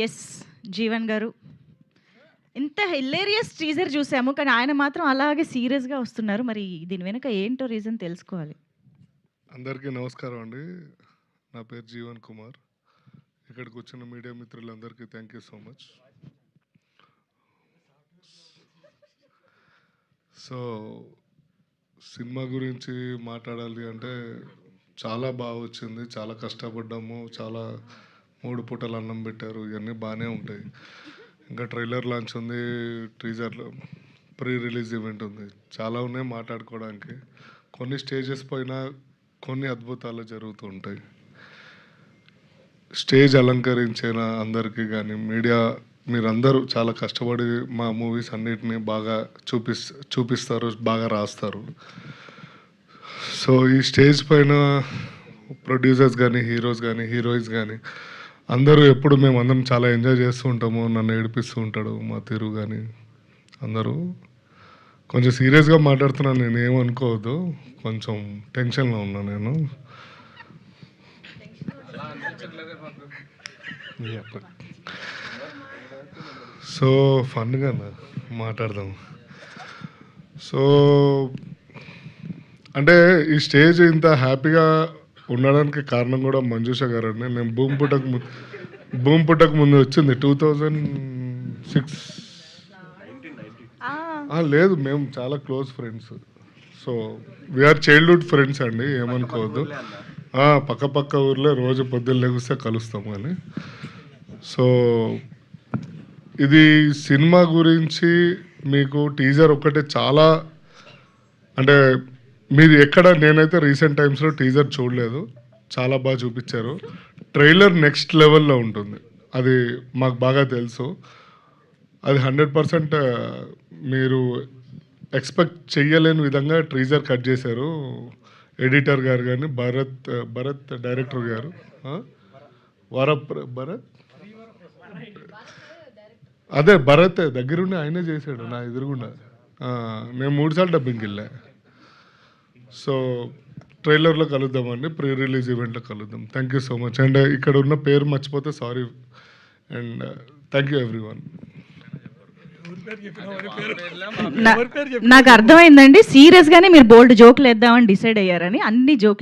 Yes Jeevan గారు, ఇంత hilarious teaser చూసాము, కానీ ఆయన మాత్రం అలాగే సీరియస్గా వస్తున్నారు. మరి దీని వెనుక ఏంటో రీజన్ తెలుసుకోవాలి. అందరికీ నమస్కారం అండి. నా పేరు జీవన్ కుమార్. ఇక్కడికి వచ్చిన మీడియా మిత్రులందరికీ thank you so much. So cinema గురించి మాట్లాడాలి అంటే చాలా బాగా వచ్చింది, చాలా కష్టపడ్డాము, చాలా 3 పూటలు అన్నం పెట్టారు, ఇవన్నీ బాగానే ఉంటాయి. ఇంకా ట్రైలర్ లాంచ్ ఉంది, టీజర్లో ప్రీ రిలీజ్ ఈవెంట్ ఉంది, చాలా ఉన్నాయి మాట్లాడుకోవడానికి. కొన్ని స్టేజెస్ పైన కొన్ని అద్భుతాలు జరుగుతూ ఉంటాయి. స్టేజ్ అలంకరించిన అందరికీ కానీ మీడియా మీరందరూ చాలా కష్టపడి మా మూవీస్ అన్నిటినీ బాగా చూపిస్తారు, బాగా రాస్తారు. సో ఈ స్టేజ్ పైన ప్రొడ్యూసర్స్ కానీ హీరోస్ కానీ హీరోయిన్స్ కానీ అందరూ ఎప్పుడు మేము అందరం చాలా ఎంజాయ్ చేస్తూ ఉంటాము. నన్ను ఏడిపిస్తూ ఉంటాడు మా తీరు కానీ. అందరూ కొంచెం సీరియస్గా మాట్లాడుతున్నాను, నేను ఏమనుకోవద్దు, కొంచెం టెన్షన్లో ఉన్నా నేను. సో ఫన్గా మాట్లాడదాం. సో అంటే ఈ స్టేజ్ ఇంత హ్యాపీగా ఉండడానికి కారణం కూడా మంజుష గారు అండి. నేను భూమి పుట్టక ముందు వచ్చింది 2006. లేదు, మేము చాలా close friends. So we are childhood friends అండి, ఏమనుకోవద్దు. పక్క ఊర్లో రోజు పొద్దున్న లెగిస్తే కలుస్తాం కానీ. సో ఇది సినిమా గురించి మీకు టీజర్ ఒక్కటే చాలా, అంటే మీరు ఎక్కడ, నేనైతే రీసెంట్ టైమ్స్లో టీజర్ చూడలేదు, చాలా బాగా చూపించారు. ట్రైలర్ నెక్స్ట్ లెవెల్లో ఉంటుంది, అది మాకు బాగా తెలుసు. అది 100% మీరు ఎక్స్పెక్ట్ చెయ్యలేని విధంగా టీజర్ కట్ చేశారు ఎడిటర్ గారు కానీ భరత్ డైరెక్టర్ గారు. భరత్ అదే భరత్ దగ్గరుండి ఆయనే చేశాడు నా ఎదురుగుండా. నేను 3 సార్లు డబ్బింగ్కి వెళ్ళా. సో ట్రైలర్లో కలుద్దామండి, ప్రీ రిలీజ్ ఈవెంట్లో కలుద్దాం. Thank you so much. And ఇక్కడ ఉన్న పేరు మర్చిపోతే sorry. And thank you everyone. నాకు అర్థమైందండి, సీరియస్గానే మీరు బోల్డ్ జోకులు వేద్దామని డిసైడ్ అయ్యారని. అన్ని జోకులు